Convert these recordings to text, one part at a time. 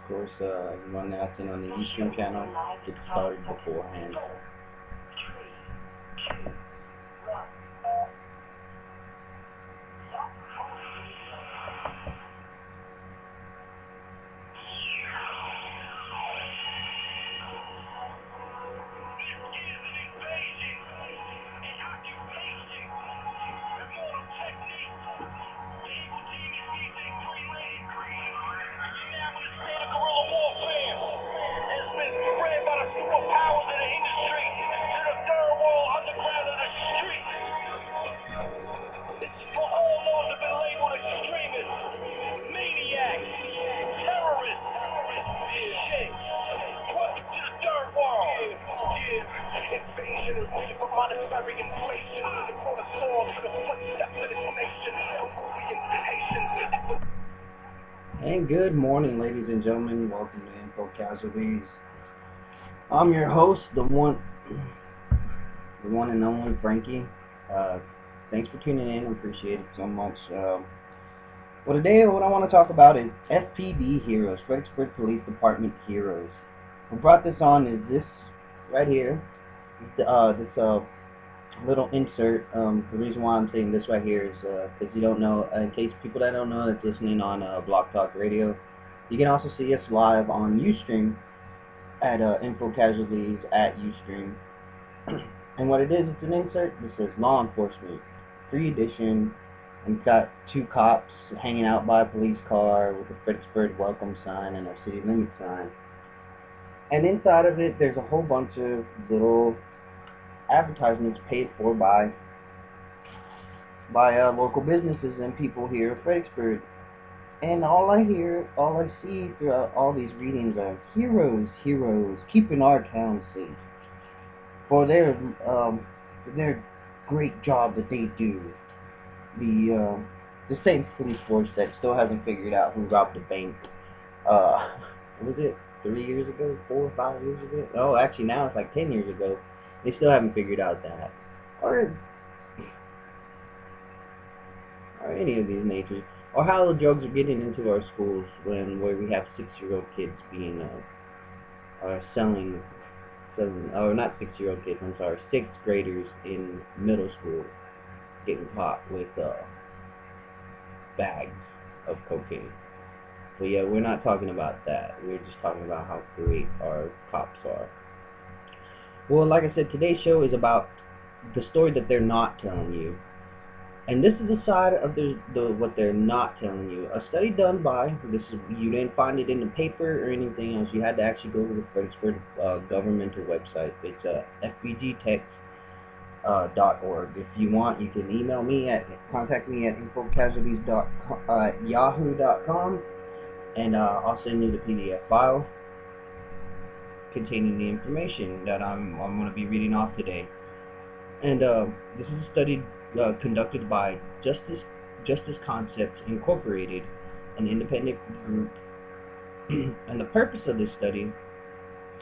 Of course, run that thing on the Eastern channel. Get started beforehand. And good morning, ladies and gentlemen. Welcome to Info Casualties. I'm your host, the one and only Frankie. Thanks for tuning in. I appreciate it so much. Well, today what I want to talk about is FPD heroes, Fredericksburg Police Department heroes. Who brought this on is this right here. This little insert. The reason why I'm saying this right here is because you don't know, in case people that don't know that's listening on Block Talk Radio, you can also see us live on Ustream at Info Casualties at Ustream. And what it is, it's an insert that says law enforcement, free edition, and it's got two cops hanging out by a police car with a Fredericksburg welcome sign and a city limit sign. And inside of it, there's a whole bunch of little advertisements paid for by local businesses and people here at Fredericksburg. And all I see throughout all these readings are heroes, keeping our town safe for their great job that they do. The same police force that still hasn't figured out who robbed the bank. What was it? 3 years ago? 4 or 5 years ago? Oh, actually now it's like 10 years ago. They still haven't figured out that, or any of these natures, or how the drugs are getting into our schools where we have 6-year-old kids being selling, or not 6-year-old kids, I'm sorry, 6th graders in middle school getting caught with bags of cocaine. So yeah, we're not talking about that. We're just talking about how great our cops are. Well, like I said, today's show is about the story that they're not telling you. And this is the side of the what they're not telling you. A study done by, you didn't find it in the paper or anything else. You had to actually go to the Fredericksburg governmental website. It's fpdtech.org. If you want, you can email me contact me at infocasualties.yahoo.com, and I'll send you the PDF file containing the information that I'm going to be reading off today. And this is a study conducted by Justice Concepts Incorporated, an independent group. And the purpose of this study,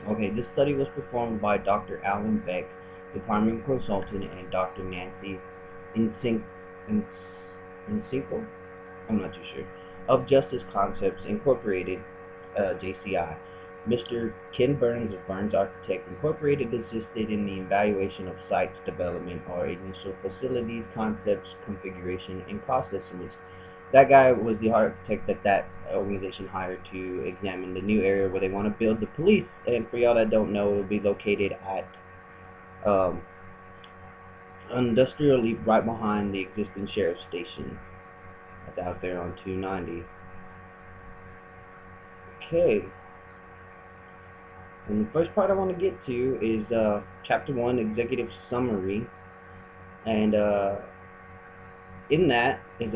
this study was performed by Dr. Alan Beck, Department Consultant, and Dr. Nancy Insinko, I'm not too sure, of Justice Concepts Incorporated, JCI. Mr. Ken Burns of Burns Architect Incorporated assisted in the evaluation of sites development or initial facilities, concepts, configuration, and cost estimates. That guy was the architect that organization hired to examine the new area where they want to build the police. And for y'all that don't know, it will be located at Industrial Leap, right behind the existing sheriff's station. That's out there on 290. Okay. And the first part I want to get to is Chapter 1, Executive Summary. And in that is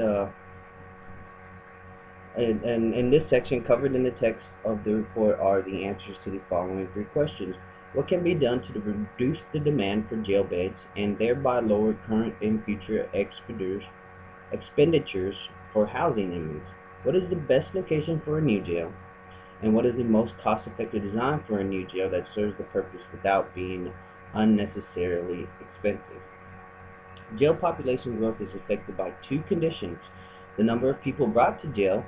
and in this section, covered in the text of the report, are the answers to the following 3 questions. What can be done to reduce the demand for jail beds and thereby lower current and future expenditures for housing inmates? What is the best location for a new jail? And what is the most cost-effective design for a new jail that serves the purpose without being unnecessarily expensive? Jail population growth is affected by 2 conditions: the number of people brought to jail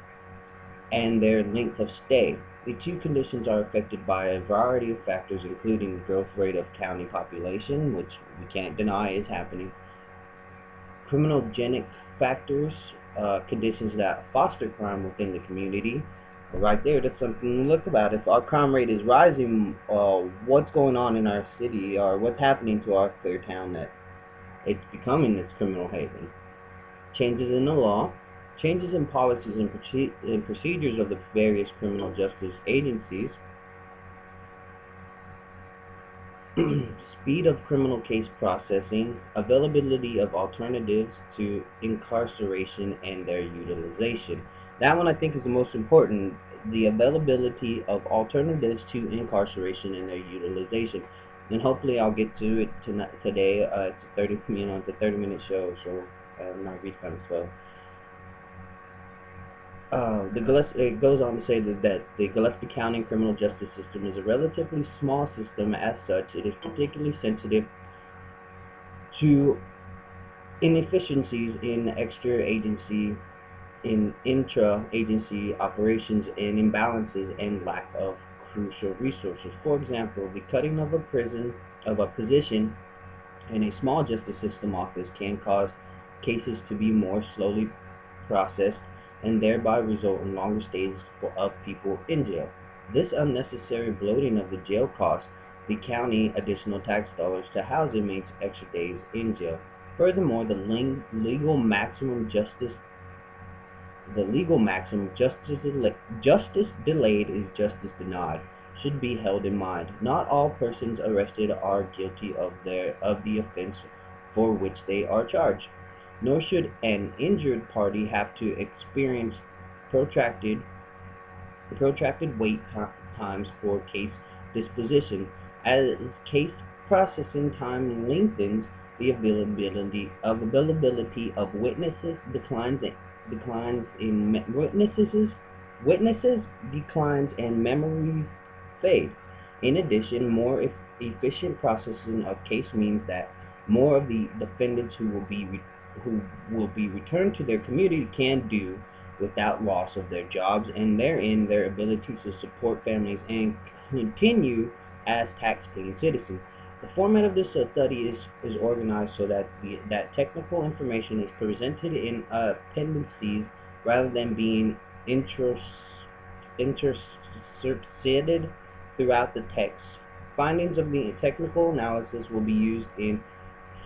and their length of stay. The two conditions are affected by a variety of factors, including the growth rate of county population, which we can't deny is happening, criminogenic factors, conditions that foster crime within the community. Right there, that's something to look about. If our crime rate is rising, what's going on in our city, or what's happening to our clear town that it's becoming this criminal haven? Changes in the law, changes in policies and procedures of the various criminal justice agencies, speed of criminal case processing, availability of alternatives to incarceration and their utilization. That one I think is the most important, the availability of alternatives to incarceration and their utilization. And hopefully I'll get to it today. It's a 30-minute show, so my read kind of slow. It goes on to say that the Gillespie County criminal justice system is a relatively small system. As such, it is particularly sensitive to inefficiencies in intra-agency operations and imbalances and lack of crucial resources. For example, the cutting of a position in a small justice system office can cause cases to be more slowly processed and thereby result in longer stays of people in jail. This unnecessary bloating of the jail costs the county additional tax dollars to house inmates extra days in jail. Furthermore, legal maximum justice justice delayed is justice denied should be held in mind. Not all persons arrested are guilty of the offense for which they are charged, nor should an injured party have to experience protracted wait times for case disposition. As case processing time lengthens, the availability of witnesses declines and memory fades. In addition, more efficient processing of case means that more of the defendants who will be returned to their community can do without loss of their jobs, and therein their ability to support families and continue as tax-paying citizens. The format of this study is organized so that that technical information is presented in appendices rather than being intercepted throughout the text. Findings of the technical analysis will be used in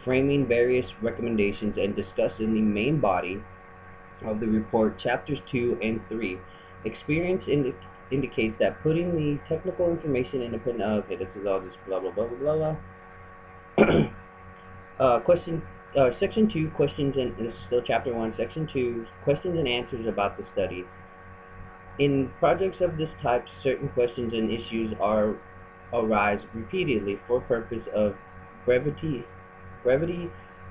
framing various recommendations and discussed in the main body of the report, chapters 2 and 3. Experience indicates that putting the technical information independent. Okay, this is all just blah blah blah blah blah. Section 2, questions, and this is still chapter 1, section 2, questions and answers about the study. In projects of this type, certain questions and issues arise repeatedly. For purpose of brevity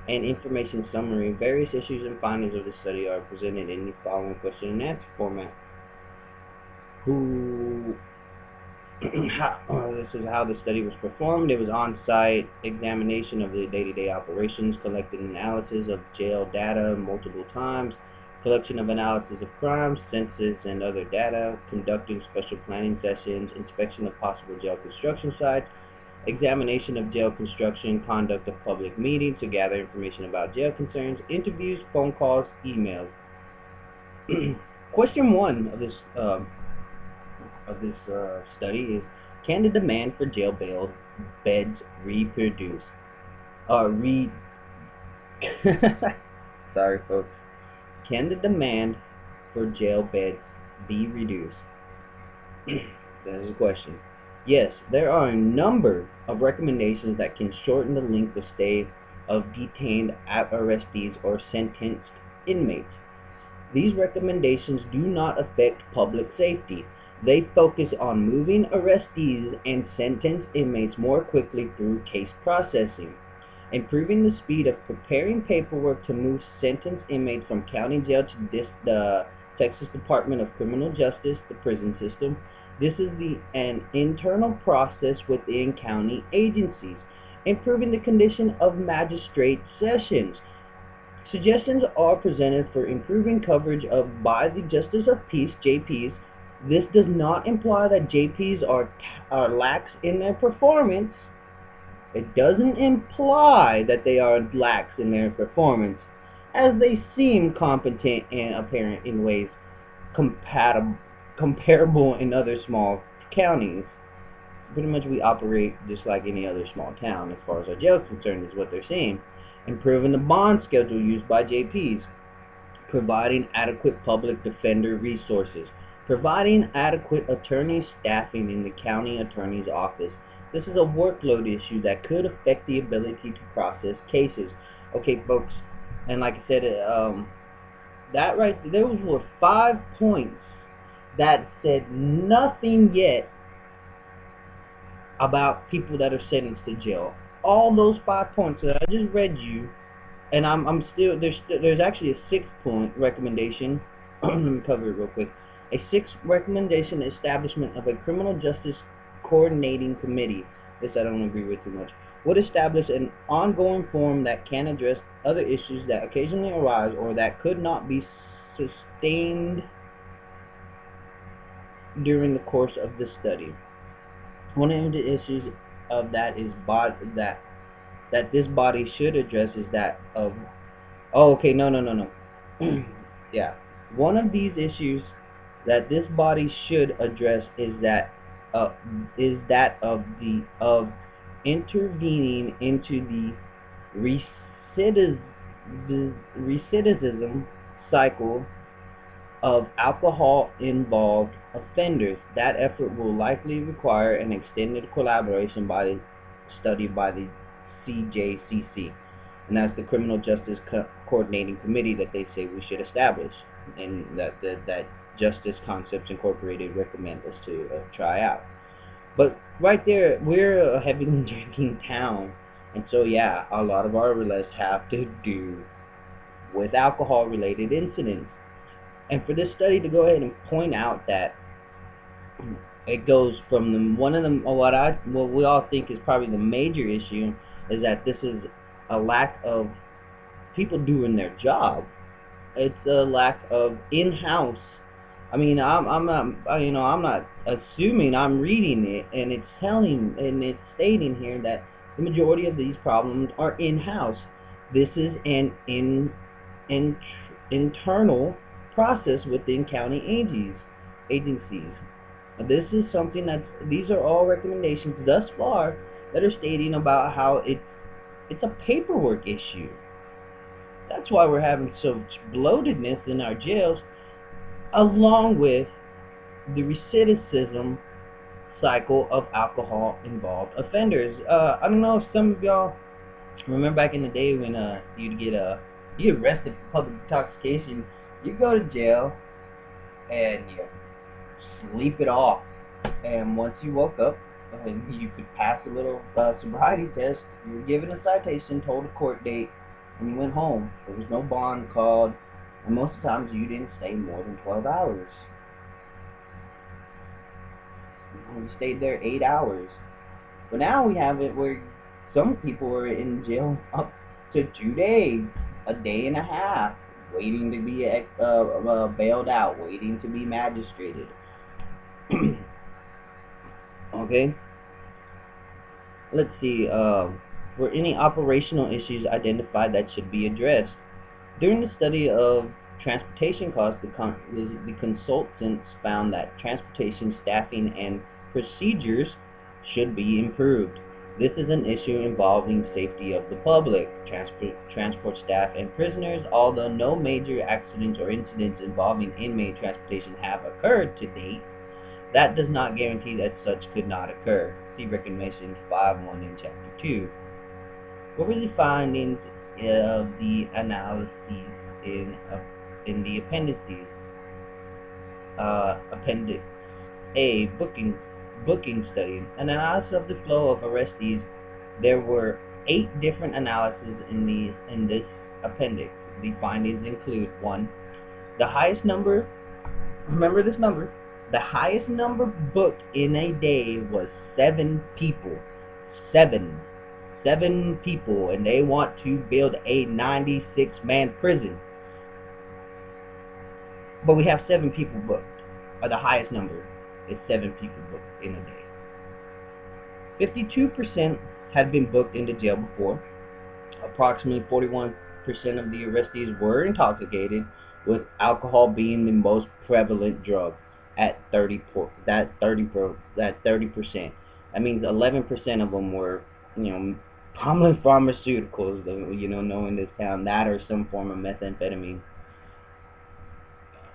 and information summary, various issues and findings of the study are presented in the following question and answer format. This is how the study was performed. It was on-site examination of the day-to-day operations, collected analysis of jail data multiple times, collection of analysis of crimes, census, and other data, conducting special planning sessions, inspection of possible jail construction sites, examination of jail construction, conduct of public meetings to gather information about jail concerns, interviews, phone calls, emails. Question 1 of this study is, can the demand for jail beds reproduce? Sorry, folks. Can the demand for jail beds be reduced? That is a question. Yes, there are a number of recommendations that can shorten the length of stay of detained arrestees or sentenced inmates. These recommendations do not affect public safety. They focus on moving arrestees and sentenced inmates more quickly through case processing, improving the speed of preparing paperwork to move sentenced inmates from county jail to the Texas Department of Criminal Justice, the prison system. This is an internal process within county agencies, improving the condition of magistrate sessions. Suggestions are presented for improving coverage of by the Justice of Peace (JPs). This does not imply that JPs are lax in their performance. It doesn't imply that they are lax in their performance, as they seem competent and apparent in ways comparable in other small counties. Pretty much we operate just like any other small town as far as our jail is concerned, is what they're saying. Improving the bond schedule used by JPs, providing adequate public defender resources, providing adequate attorney staffing in the county attorney's office. This is a workload issue that could affect the ability to process cases. Okay, folks, and like I said, that right there were 5 points that said nothing yet about people that are sentenced to jail. All those 5 points that I just read you, and I'm still there's actually a 6-point recommendation. Let me cover it real quick. A sixth recommendation: establishment of a criminal justice coordinating committee. This I don't agree with too much. Would establish an ongoing forum that can address other issues that occasionally arise or that could not be sustained during the course of the study. One of the issues of that is that this body should address is that of okay, no. Yeah. One of these issues that this body should address uh, is that of intervening into the recidivism cycle of alcohol-involved offenders. That effort will likely require an extended collaboration study by the CJCC, and that's the Criminal Justice Coordinating Committee that they say we should establish, and that Justice Concepts Incorporated recommend us to try out. But right there, we're a heavily drinking town, and so yeah, a lot of our arrests have to do with alcohol-related incidents. And for this study to go ahead and point out that it goes from one of them, what we all think is probably the major issue is that this is a lack of people doing their job. It's a lack of in-house. I mean, I'm not, I'm not assuming. I'm reading it, and it's stating here that the majority of these problems are in-house. This is an internal process within county agencies. This is something these are all recommendations thus far that are stating about how it's a paperwork issue. That's why we're having so much bloatedness in our jails, along with the recidivism cycle of alcohol-involved offenders. I don't know if some of y'all remember back in the day when you'd get arrested for public intoxication. You go to jail and you sleep it off, and once you woke up, you could pass a little sobriety test. You were given a citation, told a court date, and you went home. There was no bond called, and most of the times you didn't stay more than 12 hours. You stayed there 8 hours. But now we have it where some people are in jail up to 2 days, a day and a half, waiting to be bailed out, waiting to be magistrated. Okay, let's see. Were any operational issues identified that should be addressed? During the study of transportation costs, the consultants found that transportation staffing and procedures should be improved. This is an issue involving safety of the public, transport staff, and prisoners. Although no major accidents or incidents involving inmate transportation have occurred to date, that does not guarantee that such could not occur. See Recommendation 5.1 in Chapter 2. What were the findings of the analyses in the appendices? Appendix A, booking study. An analysis of the flow of arrestees. There were 8 different analyses in this appendix. The findings include: 1. The highest number, remember this number, the highest number booked in a day was 7 people. 7. 7 people, and they want to build a 96-man prison. But we have 7 people booked, or the highest number is 7 people booked in a day. 52% had been booked into jail before. Approximately 41% of the arrestees were intoxicated, with alcohol being the most prevalent drug at 30%. That means 11% of them were, common pharmaceuticals, known in this town, that or some form of methamphetamine.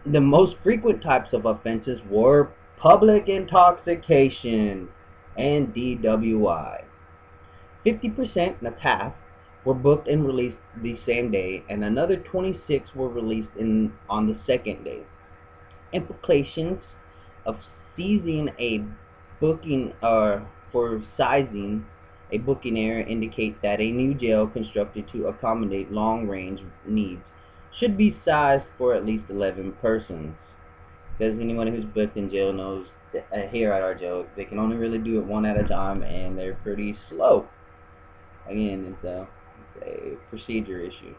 The most frequent types of offenses were public intoxication and DWI. 50%, that's half, were booked and released the same day, and another 26 were released on the second day. Implications of seizing a booking for sizing a booking error indicate that a new jail constructed to accommodate long-range needs should be sized for at least 11 persons. Because anyone who's booked in jail knows that here at our jail, they can only really do it one at a time, and they're pretty slow. Again, it's a procedure issue.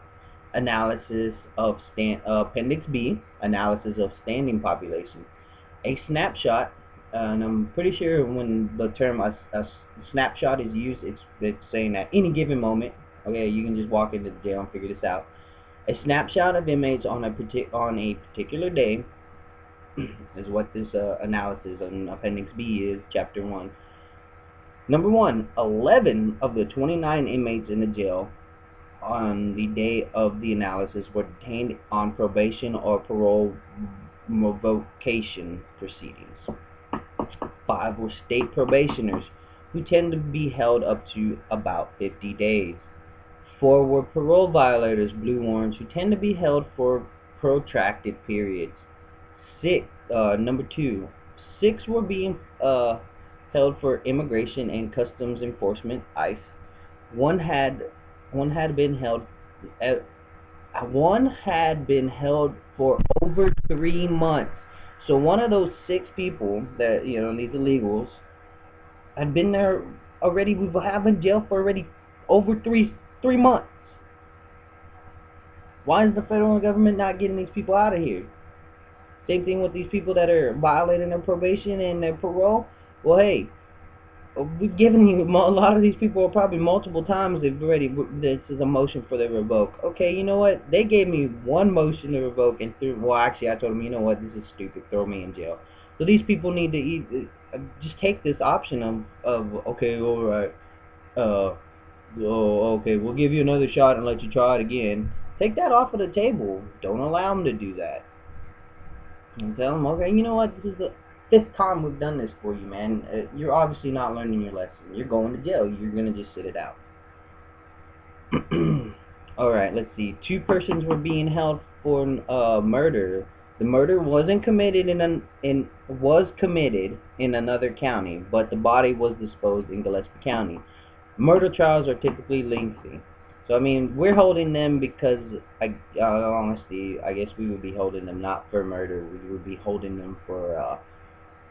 Analysis of Appendix B, analysis of standing population. A snapshot, and I'm pretty sure when the term a snapshot is used, it's saying at any given moment. Okay, you can just walk into the jail and figure this out. A snapshot of inmates on a particular day is what this analysis on Appendix B is, Chapter 1. Number 1, 11 of the 29 inmates in the jail on the day of the analysis were detained on probation or parole revocation proceedings. 5 were state probationers, who tend to be held up to about 50 days. 4 were parole violators, blue orange, who tend to be held for protracted periods. Number 2, 6 were being held for immigration and customs enforcement, ICE. One had been held for over 3 months. So one of those 6 people that these illegals had been there already. We have been in jail for already over 3 months. Why is the federal government not getting these people out of here? Same thing with these people that are violating their probation and their parole. Well, hey, we've given you a lot of these people probably multiple times. They've already, this is a motion for the revoke. Okay, you know what? They gave me one motion to revoke, and actually I told them, you know what? This is stupid. Throw me in jail. So these people need to just take this option of okay, all right, okay, we'll give you another shot and let you try it again. Take that off of the table. Don't allow them to do that. And tell them, okay, you know what? This is the 5th time we've done this for you, man. You're obviously not learning your lesson. You're going to jail. You're going to just sit it out. Alright, let's see. 2 persons were being held for murder. The murder wasn't committed was committed in another county, but the body was disposed in Gillespie County. Murder trials are typically lengthy. So, I mean, we're holding them because, honestly, I guess we would be holding them not for murder. We would be holding them for,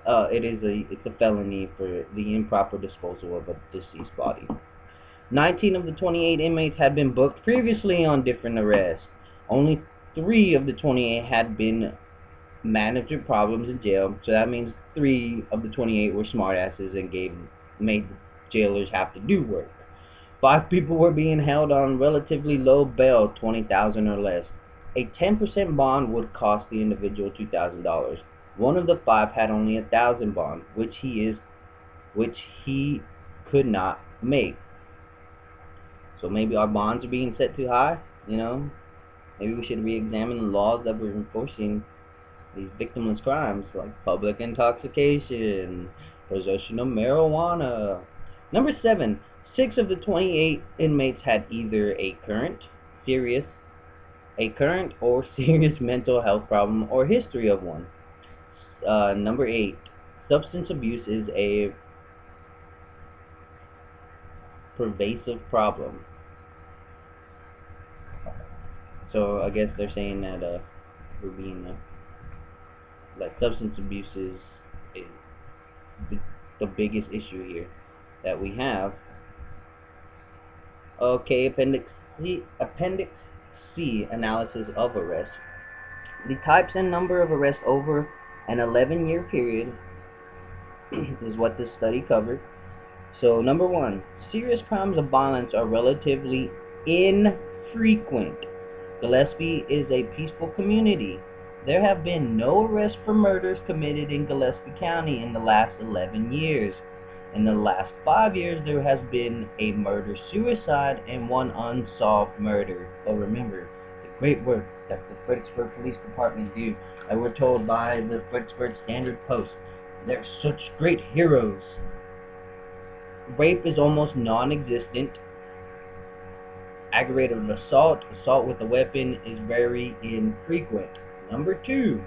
it's a felony for the improper disposal of a deceased body. 19 of the 28 inmates had been booked previously on different arrests. Only 3 of the 28 had been management problems in jail. So that means 3 of the 28 were smartasses and made the jailers have to do work. 5 people were being held on relatively low bail, $20,000 or less. A 10% bond would cost the individual $2,000. One of the 5 had only $1,000 bond, which he could not make. So maybe our bonds are being set too high. Maybe we should re-examine the laws that we're enforcing these victimless crimes, like public intoxication, possession of marijuana. Number 7. 6 of the 28 inmates had either a current or serious mental health problem or history of one. Number 8. Substance abuse is a pervasive problem. So I guess they're saying that we're being like substance abuse is the biggest issue here that we have. Okay, Appendix C, analysis of arrest. The types and number of arrests over an 11-year period is what this study covered. So, number one, serious crimes of violence are relatively infrequent. Gillespie is a peaceful community. There have been no arrests for murders committed in Gillespie County in the last 11 years. In the last 5 years, there has been a murder-suicide and one unsolved murder. But remember, the great work that the Fredericksburg Police Department do, and we're told by the Fredericksburg Standard Post, they're such great heroes. Rape is almost non-existent. Aggravated assault with a weapon is very infrequent. Number two,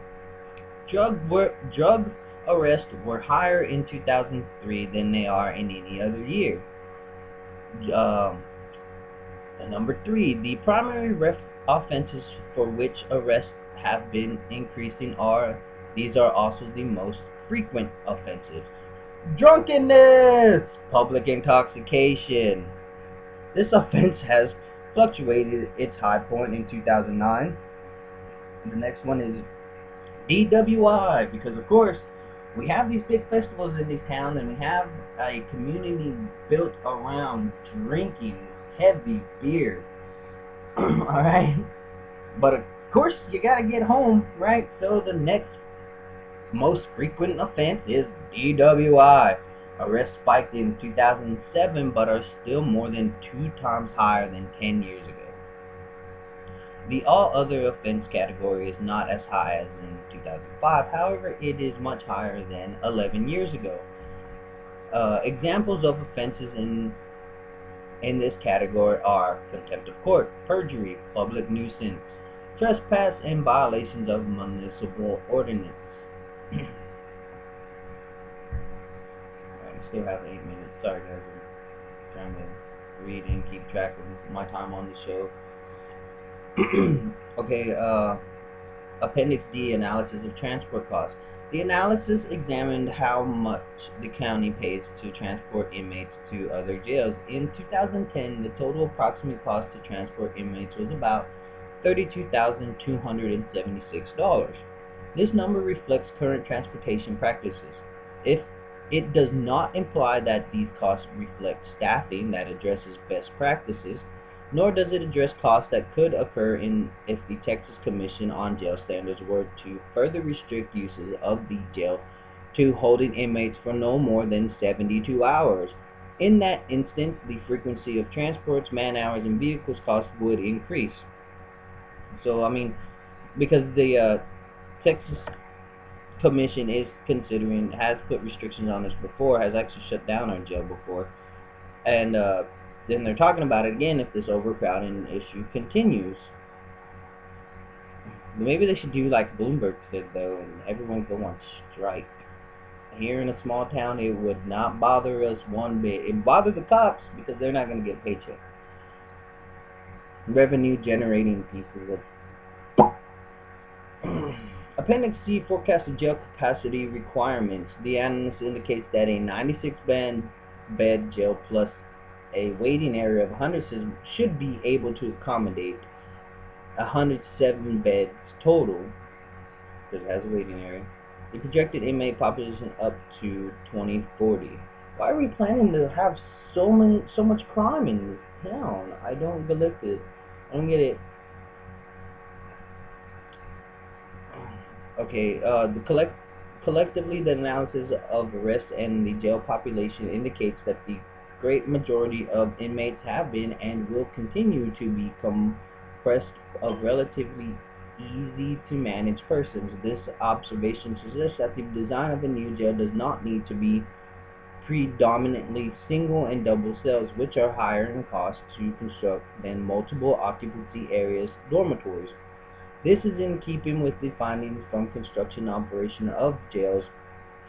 drug arrests were higher in 2003 than they are in any other year. Um, Number three, the primary offenses for which arrests have been increasing these are also the most frequent offenses. Drunkenness, public intoxication. This offense has fluctuated its high point in 2009. And the next one is DWI, because of course we have these big festivals in this town and we have a community built around drinking heavy beer. Alright? But of course you gotta get home, right? So the next most frequent offense is DWI. Arrests spiked in 2007 but are still more than 2 times higher than 10 years ago. The all other offense category is not as high as in 2005, however, it is much higher than 11 years ago. Examples of offenses in this category are contempt of court, perjury, public nuisance, trespass, and violations of municipal ordinance. I still have 8 minutes. Sorry guys, I'm trying to read and keep track of my time on the show. Okay, Appendix D, analysis of transport costs. The analysis examined how much the county pays to transport inmates to other jails. In 2010, the total approximate cost to transport inmates was about $32,276. This number reflects current transportation practices. If it does not imply that these costs reflect staffing that addresses best practices, nor does it address costs that could occur if the Texas Commission on Jail Standards were to further restrict uses of the jail to holding inmates for no more than 72 hours. In that instance, the frequency of transports, man hours, and vehicles costs would increase. So, I mean, because the Texas Commission has put restrictions on this before, has actually shut down our jail before, and then they're talking about it again if this overcrowding issue continues. Maybe they should do like Bloomberg said though, and everyone go on strike. Here in a small town, it would not bother us one bit. It bothers the cops because they're not going to get paycheck. Revenue generating pieces of Appendix C, forecasted jail capacity requirements. The analysis indicates that a 96-bed jail plus a waiting area of 100 should be able to accommodate 107 beds total, because it has a waiting area. The projected inmate population up to 2040. Why are we planning to have so much crime in this town? I don't get it. Okay, collectively, the analysis of arrests and the jail population indicates that the great majority of inmates have been and will continue to be compressed of relatively easy to manage persons. This observation suggests that the design of a new jail does not need to be predominantly single and double cells, which are higher in cost to construct than multiple occupancy areas dormitories. This is in keeping with the findings from construction and operation of jails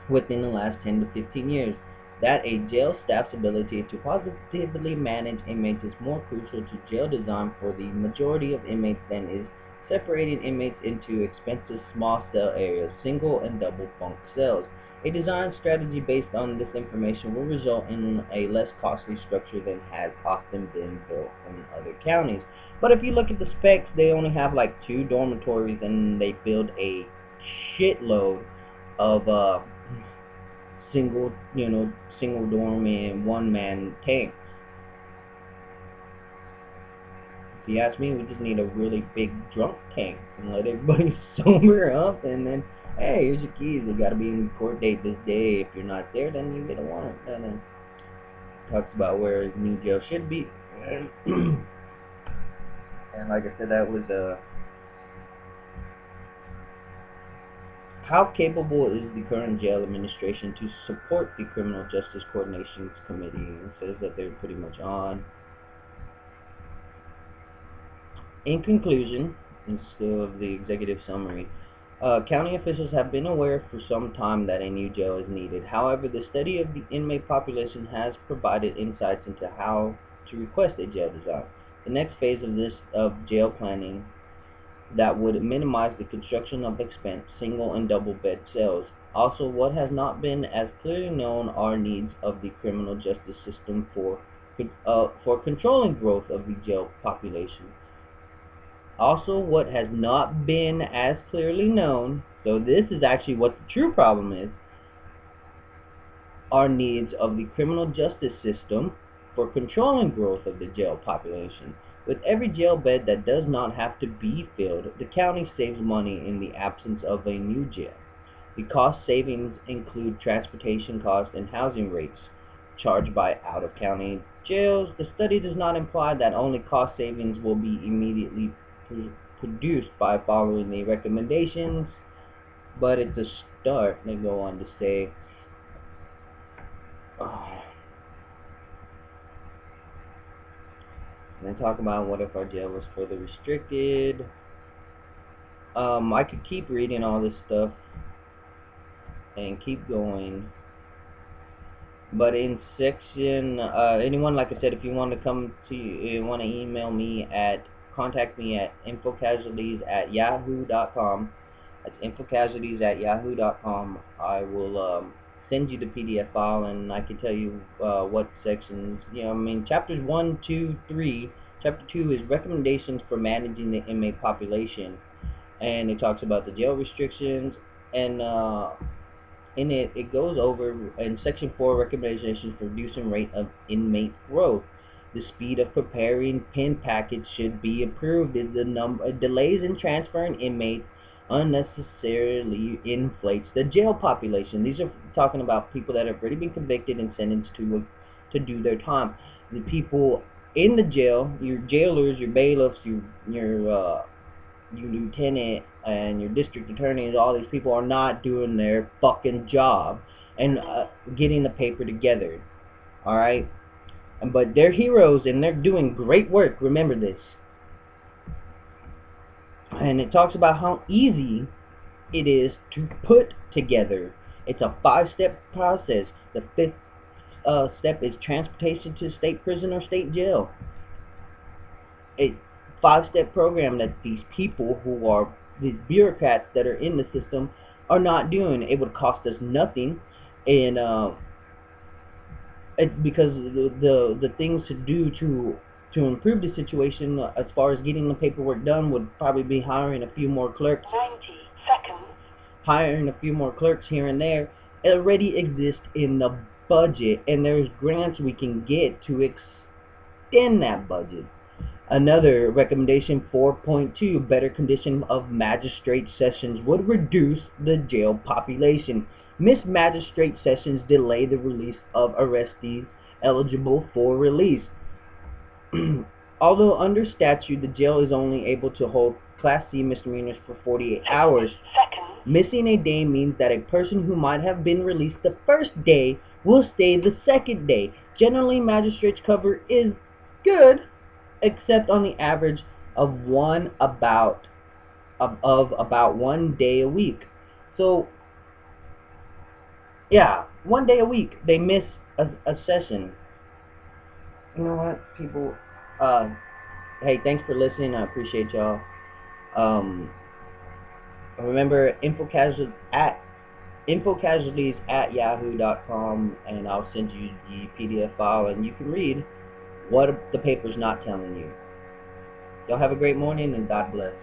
within the last 10 to 15 years, that a jail staff's ability to positively manage inmates is more crucial to jail design for the majority of inmates than is separating inmates into expensive small cell areas, single and double bunk cells. A design strategy based on this information will result in a less costly structure than has often been built in other counties. But if you look at the specs, they only have like 2 dormitories, and they build a shitload of single, single dorm and one-man tanks. If you ask me, we just need a really big drunk tank and let everybody sober up, and then, hey, here's your keys. You gotta be in court date this day. If you're not there, then you get a warrant. And then talks about where his new jail should be. And like I said, that was how capable is the current jail administration to support the Criminal Justice Coordination Committee? It says that they're pretty much on. In conclusion, and still of the executive summary, county officials have been aware for some time that a new jail is needed. However, the study of the inmate population has provided insights into how to request a jail design. The next phase of this jail planning that would minimize the construction of expense, single and double bed cells. Also, what has not been as clearly known are needs of the criminal justice system for controlling growth of the jail population. Also, what has not been as clearly known, so this is actually what the true problem is, are needs of the criminal justice system for controlling growth of the jail population. With every jail bed that does not have to be filled, the county saves money in the absence of a new jail. The cost savings include transportation costs and housing rates charged by out-of-county jails. The study does not imply that only cost savings will be immediately produced by following the recommendations, but it's a start. They go on to say, and then talk about what if our jail was further restricted. I could keep reading all this stuff and keep going, but in section, anyone, like I said, if you want to come to, you want to email me at, contact me at infocasualties@yahoo.com. That's infocasualties@yahoo.com. I will send you the PDF file, and I can tell you what sections, chapters 1, 2, 3. Chapter 2 is recommendations for managing the inmate population, and it talks about the jail restrictions, and in it goes over in section 4 recommendations for reducing rate of inmate growth. The speed of preparing PIN packets should be improved. The number delays in transferring inmates unnecessarily inflates the jail population. These are talking about people that have already been convicted and sentenced to do their time. The people in the jail, your jailers, your bailiffs, your lieutenant and your district attorneys, all these people are not doing their fucking job and getting the paper together. All right, but they're heroes and they're doing great work. Remember this. And it talks about how easy it is to put together. It's a 5-step process. The 5th step is transportation to state prison or state jail. A 5-step program that these people who are these bureaucrats that are in the system are not doing. It would cost us nothing, and because the things to do to improve the situation as far as getting the paperwork done would probably be hiring a few more clerks. 90 seconds. Hiring a few more clerks here and there. It already exists in the budget, and there's grants we can get to extend that budget. Another recommendation, 4.2, better condition of magistrate sessions would reduce the jail population. Missed magistrate sessions delay the release of arrestees eligible for release. Although under statute, the jail is only able to hold Class C misdemeanors for 48 hours. Missing a day means that a person who might have been released the first day will stay the second day. Generally, magistrates' cover is good, except on the average of about 1 day a week. So yeah, 1 day a week they miss a session. You know what, people? Hey, thanks for listening. I appreciate y'all. Remember, infocasualties@yahoo.com, and I'll send you the PDF file, and you can read what the paper's not telling you. Y'all have a great morning, and God bless.